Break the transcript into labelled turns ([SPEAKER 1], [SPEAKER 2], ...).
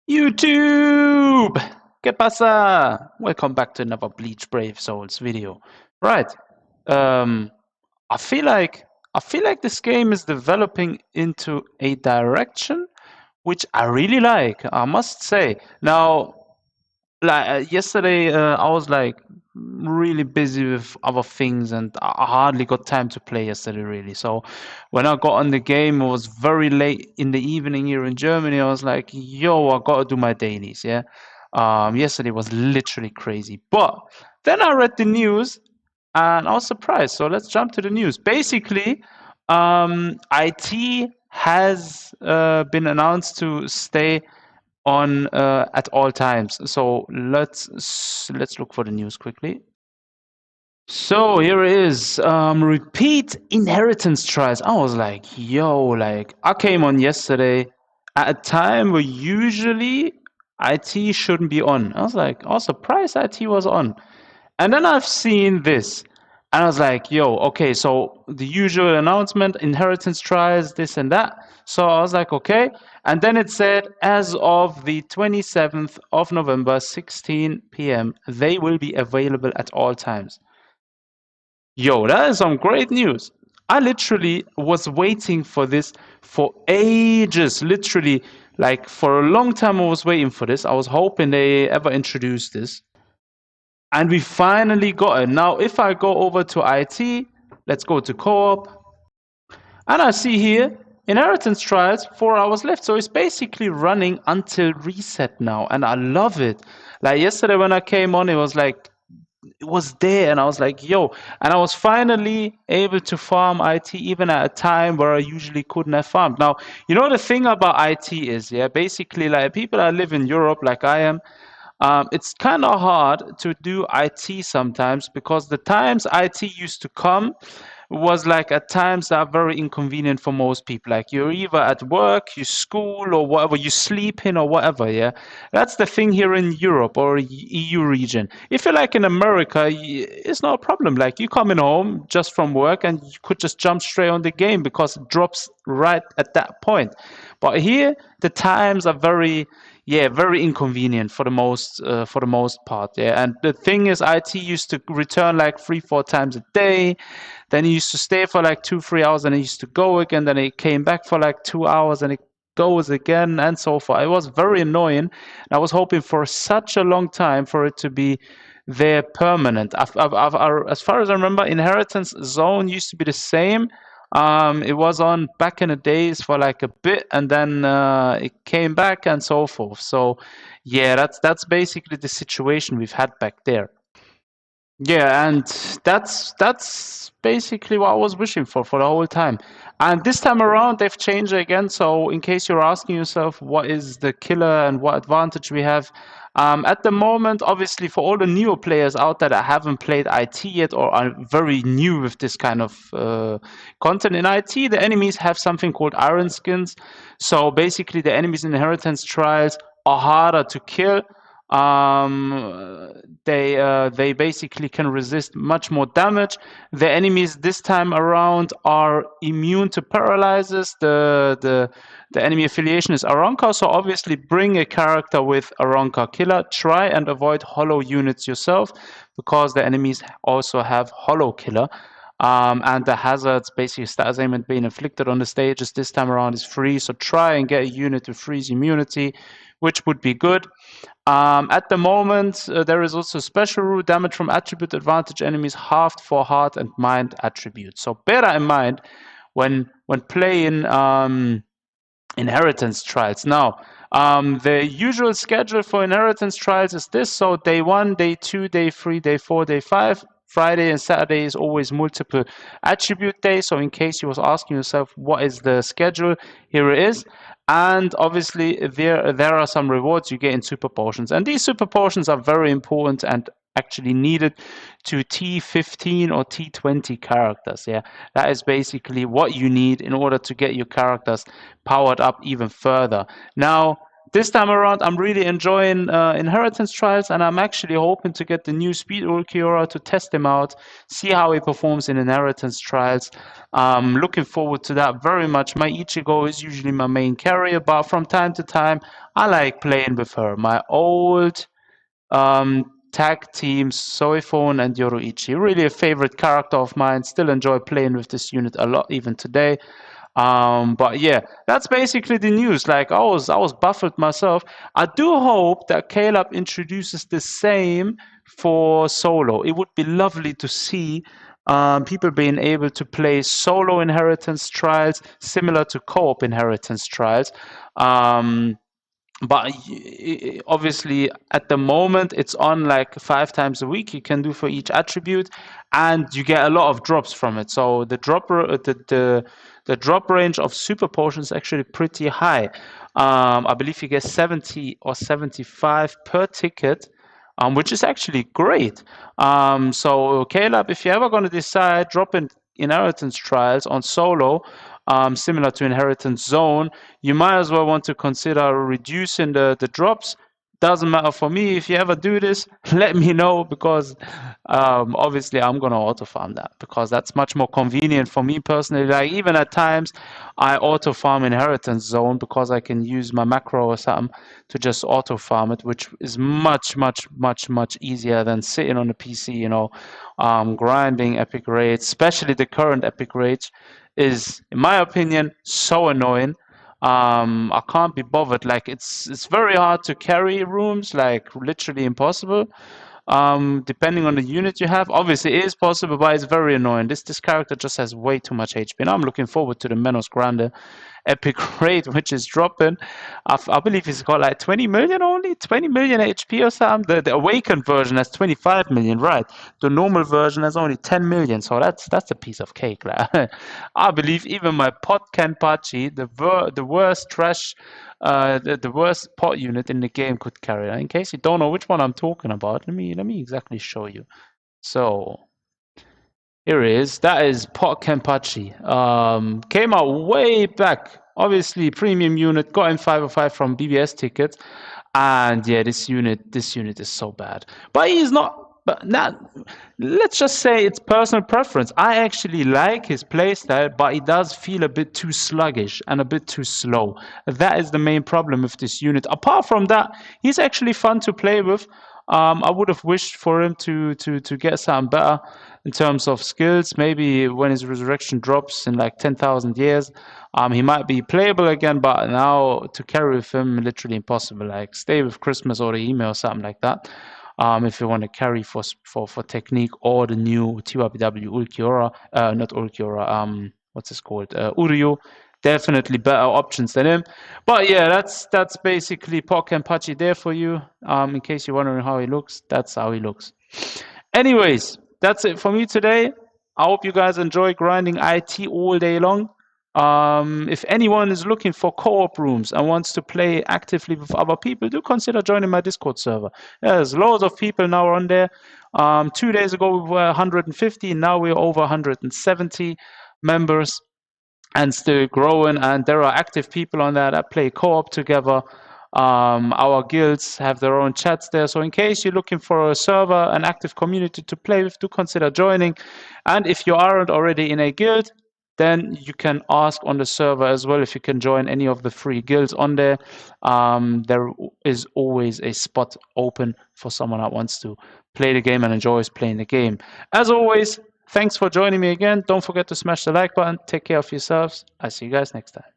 [SPEAKER 1] YouTube! ¿Qué pasa? Welcome back to another Bleach Brave Souls video. Right. Um, I feel like I feel like this game is developing into a direction which I really like, I must say. Now, like yesterday, I was like really busy with other things, and I hardly got time to play yesterday, really. So when I got on the game, it was very late in the evening here in Germany. I was like, "Yo, I gotta do my dailies." Yeah. Yesterday was literally crazy, but then I read the news and I was surprised. So let's jump to the news. Basically, IT has been announced to stay on at all times. So let's look for the news quickly. So here it is. Repeat inheritance trials. I was like, yo, like I came on yesterday at a time where usually IT shouldn't be on. I was surprised IT was on. And then I've seen this, and I was like, yo, okay, so the usual announcement, inheritance trials, this and that. So I was like, okay. And then it said, as of the 27th of November, 16 p.m., they will be available at all times. Yo, that is some great news. I literally was waiting for this for ages. Literally, like for a long time, I was waiting for this. I was hoping they ever introduce this. And we finally got it. Now, if I go over to IT, let's go to co-op, and I see here inheritance trials, 4 hours left. So it's basically running until reset now, and I love it. Like yesterday when I came on, it was like it was there, and I was like, yo, and I was finally able to farm IT even at a time where I usually couldn't have farmed. Now, you know the thing about IT is, yeah, basically like people that live in Europe like I am, it's kind of hard to do IT sometimes because the times IT used to come was like at times that are very inconvenient for most people. Like you're either at work, you school, or whatever, you sleep in or whatever. Yeah, that's the thing here in Europe or EU region. If you're like in America, it's not a problem. Like you coming home just from work and you could just jump straight on the game because it drops right at that point. But here the times are very, yeah, very inconvenient for the most part. Yeah, and the thing is, IT used to return like 3 4 times a day. Then he used to stay for like 2 3 hours, and he used to go again. Then he came back for like 2 hours, and it goes again, and so forth. It was very annoying. I was hoping for such a long time for it to be there permanent. As far as I remember, Inheritance Zone used to be the same. It was on back in the days for like a bit, and then it came back and so forth. So, yeah, that's basically the situation we've had back there. Yeah, and that's basically what I was wishing for the whole time. And this time around, they've changed it again. So, in case you're asking yourself what is the killer and what advantage we have, at the moment, obviously, for all the newer players out there that haven't played IT yet or are very new with this kind of content in IT, the enemies have something called iron skins. So, basically, the enemies in inheritance trials are harder to kill. They basically can resist much more damage. The enemies this time around are immune to paralyzes. The enemy affiliation is Aronka, so obviously bring a character with Aronka killer. Try and avoid hollow units yourself because the enemies also have hollow killer. And the hazards, basically status ailment being inflicted on the stages this time around is free. So try and get a unit with freeze immunity, which would be good. At the moment, there is also special rule damage from attribute advantage enemies halved for heart and mind attributes. So bear that in mind when playing inheritance trials. Now, the usual schedule for inheritance trials is this. So day 1, day 2, day 3, day 4, day 5. Friday and Saturday is always multiple attribute days. So in case you was asking yourself what is the schedule, here it is. And obviously there are some rewards you get in super potions. And these super potions are very important and actually needed to T15 or T20 characters. Yeah, that is basically what you need in order to get your characters powered up even further. Now, this time around, I'm really enjoying Inheritance Trials, and I'm actually hoping to get the new Speed Ulquiorra to test him out, see how he performs in Inheritance Trials. Looking forward to that very much. My Ichigo is usually my main carrier, but from time to time, I like playing with her. My old tag teams, Soifon and Yoruichi. Really a favorite character of mine. Still enjoy playing with this unit a lot even today. But yeah, that's basically the news. Like I was baffled myself. I do hope that Caleb introduces the same for solo. It would be lovely to see people being able to play solo inheritance trials similar to co-op inheritance trials. Um, but obviously at the moment it's on like 5 times a week you can do for each attribute, and you get a lot of drops from it. So the drop range of super potions is actually pretty high. I believe you get 70 or 75 per ticket, which is actually great. So Caleb, if you're ever going to decide dropping inheritance trials on solo, similar to inheritance zone, you might as well want to consider reducing the drops. Doesn't matter for me. If you ever do this, let me know, because obviously I'm gonna auto farm that, because that's much more convenient for me personally. Like even at times I auto farm inheritance zone because I can use my macro or something to just auto farm it, which is much easier than sitting on the PC, grinding epic raids. Especially the current epic raids is, in my opinion, so annoying. I can't be bothered. Like it's very hard to carry rooms, like literally impossible. Depending on the unit you have, obviously it is possible, but it's very annoying. This character just has way too much HP, and I'm looking forward to the Menos Grande epic rate, which is dropping. I believe it's got like 20 million only, 20 million HP or something. The awakened version has 25 million, right? The normal version has only 10 million, so that's a piece of cake. Like. I believe even my pot Kenpachi, the worst trash, the worst pot unit in the game, could carry it. In case you don't know which one I'm talking about, let me exactly show you. So here it is. That is Pot Kenpachi. Came out way back. Obviously, premium unit. Got in 505 from BBS tickets. And yeah, this unit is so bad. But he's not. But not. Let's just say it's personal preference. I actually like his playstyle, but he does feel a bit too sluggish and a bit too slow. That is the main problem with this unit. Apart from that, he's actually fun to play with. I would have wished for him to get something better in terms of skills. Maybe when his resurrection drops in like 10,000 years, he might be playable again. But now to carry with him, literally impossible. Like stay with Christmas or the email or something like that. If you want to carry for technique or the new TYPW Ulquiorra, not Ulquiorra, what's this called? Uryu. Definitely better options than him. But yeah, that's basically Pot Kenpachi there for you. In case you're wondering how he looks, that's how he looks. Anyways, that's it for me today. I hope you guys enjoy grinding IT all day long. If anyone is looking for co-op rooms and wants to play actively with other people, do consider joining my Discord server. There's loads of people now on there. 2 days ago we were 150, now we're over 170 members and still growing. And there are active people on there that play co-op together. Our guilds have their own chats there. So in case you're looking for a server, an active community to play with, do consider joining. And if you aren't already in a guild, then you can ask on the server as well if you can join any of the free guilds on there. There is always a spot open for someone that wants to play the game and enjoys playing the game. As always, thanks for joining me again. Don't forget to smash the like button. Take care of yourselves. I'll see you guys next time.